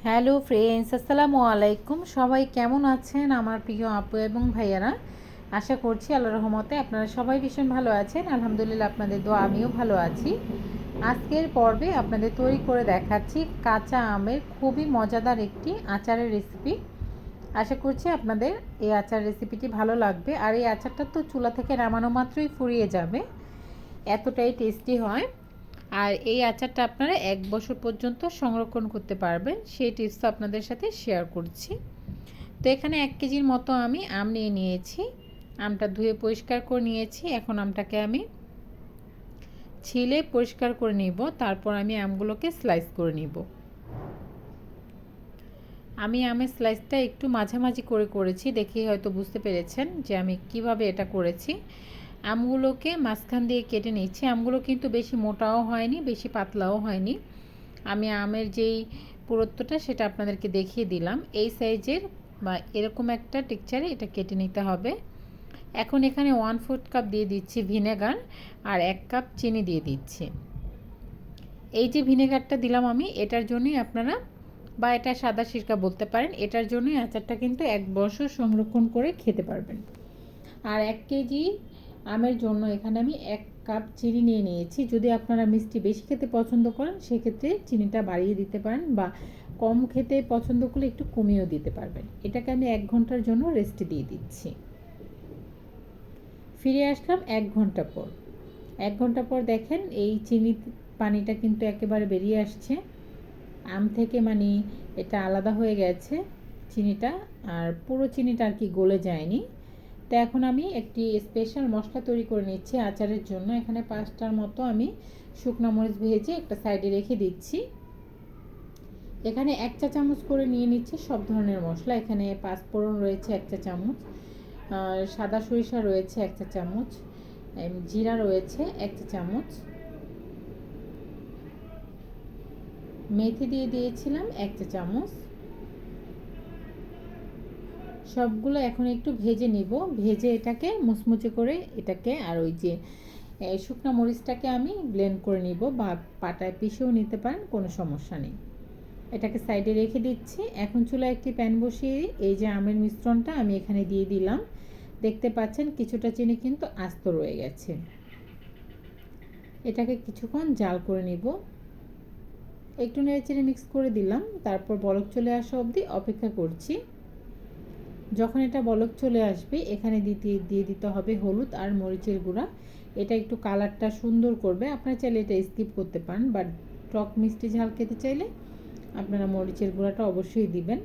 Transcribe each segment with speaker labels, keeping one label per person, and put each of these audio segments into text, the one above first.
Speaker 1: Hello friends, আসসালামু আলাইকুম। সবাই কেমন আছেন আমার প্রিয় আপু এবং ভাইয়ারা? আশা করছি আল্লাহর রহমতে আপনারা সবাই ভীষণ ভালো আছেন। আলহামদুলিল্লাহ, আপনাদের দোয়া আমিও ভালো আছি। আজকের পর্বে আপনাদের তৈরি করে দেখাচ্ছি কাঁচা আমের খুবই মজাদার একটি আচারের রেসিপি। আশা করছি আপনাদের এই আচার রেসিপিটি ভালো লাগবে। আর এই আচারটা তো চুলা থেকে নামানো মাত্রই ফুরিয়ে যাবে, এতটাই টেস্টি হয়। আর এই আচারটা আপনারা 1 বছর পর্যন্ত সংরক্ষণ করতে পারবেন, সেই টিপসটা আপনাদের সাথে শেয়ার করছি। তো এখানে 1 কেজির মতো আমি আম নিয়ে নিয়েছি। আমটা ধুয়ে পরিষ্কার করে নিয়েছি। এখন আমটাকে আমি ছিলে পরিষ্কার করে নিব, তারপর আমি আমগুলোকে স্লাইস করে নিব। আমি আমের স্লাইসটা একটু মাঝামাঝি করে করেছি, দেখেই হয়তো বুঝতে পেরেছেন যে আমি কিভাবে এটা করেছি। আমগুলোকে মাঝখান দিয়ে কেটে নিচ্ছি। আমগুলো কিন্তু বেশি মোটাও হয়নি, বেশি পাতলাও হয়নি। আমি আমের যেই পুরুত্বটা সেটা আপনাদেরকে দেখিয়ে দিলাম। এই সাইজের বা এরকম একটা টেক্সচারে এটা কেটে নিতে হবে। এখন এখানে 1/4 কাপ দিয়ে দিচ্ছি ভিনেগার আর 1 কাপ চিনি দিয়ে দিচ্ছি। এই যে ভিনেগারটা দিলাম আমি, এটার জন্যই আপনারা, বা এটা সাদা সিরকা বলতে পারেন, এটার জন্যই আচারটা কিন্তু 1 বছর সংরক্ষণ করে খেতে পারবেন। আর 1 কেজি আমের জন্য এখানে আমি 1 কাপ চিনি নিয়ে নিয়েছি। যদি আপনারা মিষ্টি বেশি খেতে পছন্দ করেন সেক্ষেত্রে চিনিটা বাড়িয়ে দিতে পারেন, বা কম খেতে পছন্দ করলে একটু কমিয়েও দিতে পারবেন। এটাকে আমি 1 ঘন্টার জন্য রেস্টে দিয়ে দিচ্ছি। ফিরে আসলাম 1 ঘন্টা পর। 1 ঘন্টা পর দেখেন এই চিনি পানিটা কিন্তু একেবারে বেরিয়ে আসছে আম থেকে, মানে এটা আলাদা হয়ে গেছে চিনিটা, আর পুরো চিনিটা আর কি গলে যায়নি। তো এখন আমি একটি স্পেশাল মশলা তৈরি করে নিচ্ছি আচারের জন্য। এখানে 5টার মতো আমি শুকনো মরিচ ভেজে একটা সাইডে রেখে দিচ্ছি। এখানে 1 চা চামচ করে নিয়ে নিচ্ছি সব ধরনের মশলা। এখানে 5 ফোড়ন রয়েছে 1 চা চামচ, সাদা সরিষা রয়েছে 1 চা চামচ, জিরা রয়েছে 1 চা চামচ, মেথি দিয়ে দিয়েছিলাম 1 চা চামচ। সবগুলো এখন একটু ভেজে নিব, ভেজে এটাকে মুচমুচে করে এটাকে, আর ওই যে শুকনো মরিচটাকে আমি ব্লেন্ড করে নিব, বা পাটায় পিষেও নিতে পারেন, কোনো সমস্যা নেই। এটাকে সাইডে রেখে দিচ্ছি। এখন চুলায় একটি প্যান বসিয়ে এই যে আমের মিশ্রণটা আমি এখানে দিয়ে দিলাম। দেখতে পাচ্ছেন কিছুটা চিনি কিন্তু আস্ত রয়ে গেছে। এটাকে কিছুক্ষণ জাল করে নিব। একটু নেড়েচেড়ে মিক্স করে দিলাম, তারপর বলক চলে আসা অবধি অপেক্ষা করছি। যখন এটা বলক চলে আসবে এখানে দিয়ে দিতে হবে হলুদ আর মরিচের গুঁড়া। এটা একটু কালারটা সুন্দর করবে। আপনারা চাইলে এটা স্কিপ করতে পারেন, বাট টক মিষ্টি ঝাল খেতে চাইলে আপনারা মরিচের গুঁড়াটা অবশ্যই দিবেন।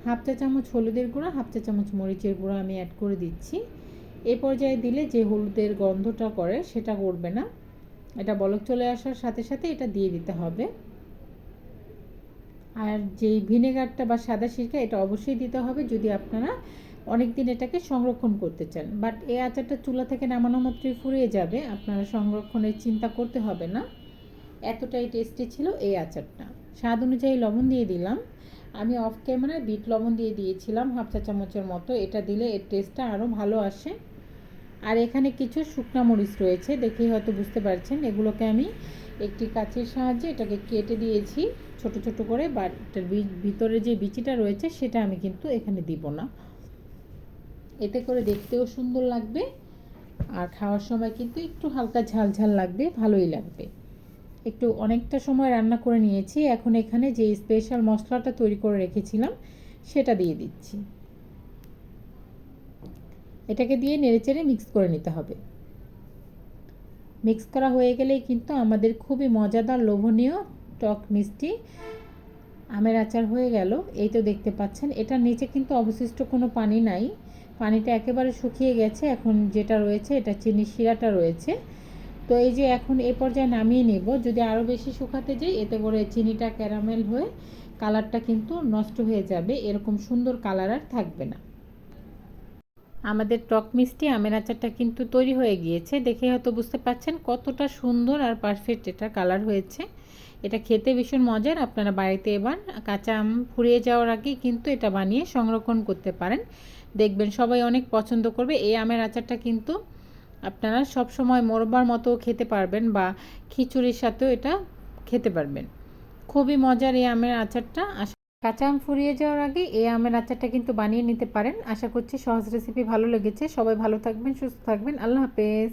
Speaker 1: 1/2 চা চামচ হলুদের গুঁড়া, 1/2 চা চামচ মরিচের গুঁড়া আমি অ্যাড করে দিচ্ছি। এই পর্যায়ে দিলে যে হলুদের গন্ধটা করে সেটা করবে না। এটা বলক চলে আসার সাথে সাথে এটা দিয়ে দিতে হবে। আর যেই ভিনেগারটা বা সাদা সিরকা এটা অবশ্যই দিতে হবে যদি আপনারা অনেক দিন এটাকে সংরক্ষণ করতে চান। বাট এই আচারটা চুলা থেকে নামানো মাত্রই ফুরিয়ে যাবে, আপনারা সংরক্ষণের চিন্তা করতে হবে না। এতটাই টেস্টি ছিল এই আচারটা। স্বাদ অনুযায়ী লবণ দিয়ে দিলাম। আমি অফ ক্যামেরায় বিট লবণ দিয়ে দিয়েছিলাম 1/2 চা চামচের মতো। এটা দিলে এর টেস্টটা আরও ভালো আসে। আর এখানে কিছু শুকনা মরিচ রয়েছে, দেখেই হয়তো বুঝতে পারছেন। এগুলোকে আমি একটি কাঁচির সাহায্যে এটাকে কেটে দিয়েছি ছোট ছোট করে, বাট এটার ভিতরে যে বিচিটা রয়েছে সেটা আমি কিন্তু এখানে দিব না। এতে করে দেখতেও সুন্দর লাগবে, আর খাওয়ার সময় কিন্তু একটু হালকা ঝাল ঝাল লাগবে, ভালোই লাগবে। একটু অনেকটা সময় রান্না করে নিয়েছি। এখন এখানে যে স্পেশাল মশলাটা তৈরি করে রেখেছিলাম সেটা দিয়ে দিচ্ছি। এটাকে দিয়ে নেড়েচেড়ে মিক্স করে নিতে হবে। মিক্স করা হয়ে গেলেই কিন্তু আমাদের খুবই মজাদার লোভনীয় টক মিষ্টি আমের আচার হয়ে গেল। এই তো দেখতে পাচ্ছেন এটার নিচে কিন্তু অবশিষ্ট কোনো পানি নাই, পানিটা একেবারে শুকিয়ে গেছে। এখন যেটা রয়েছে এটা চিনি শিরাটা রয়েছে। তো এই যে এখন এ পর্যায়ে নামিয়ে নেব। যদি আরও বেশি শুকাতে যাই এতে করে চিনিটা ক্যারামেল হয়ে কালারটা কিন্তু নষ্ট হয়ে যাবে, এরকম সুন্দর কালার আর থাকবে না। আমাদের টক মিষ্টি আমের আচারটা কিন্তু তৈরি হয়ে গিয়েছে, দেখে হয়তো বুঝতে পারছেন কতটা সুন্দর আর পারফেক্ট এটা কালার হয়েছে। এটা খেতে ভীষণ মজার। আপনারা বাড়িতে এবার কাঁচা আম ফুরিয়ে যাওয়ার আগেই কিন্তু এটা বানিয়ে সংরক্ষণ করতে পারেন, দেখবেন সবাই অনেক পছন্দ করবে। এই আমের আচারটা কিন্তু আপনারা সব সময় মোরব্বার মতো খেতে পারবেন, বা খিচুড়ির সাথেও এটা খেতে পারবেন। খুবই মজার এই আমের আচারটা। কাঁচা আম ফুরিয়ে যাওয়ার আগে এই আমের আচারটা কিন্তু বানিয়ে নিতে পারেন। আশা করছি সহজ রেসিপি ভালো লেগেছে। সবাই ভালো থাকবেন, সুস্থ থাকবেন। আল্লাহ হাফেজ।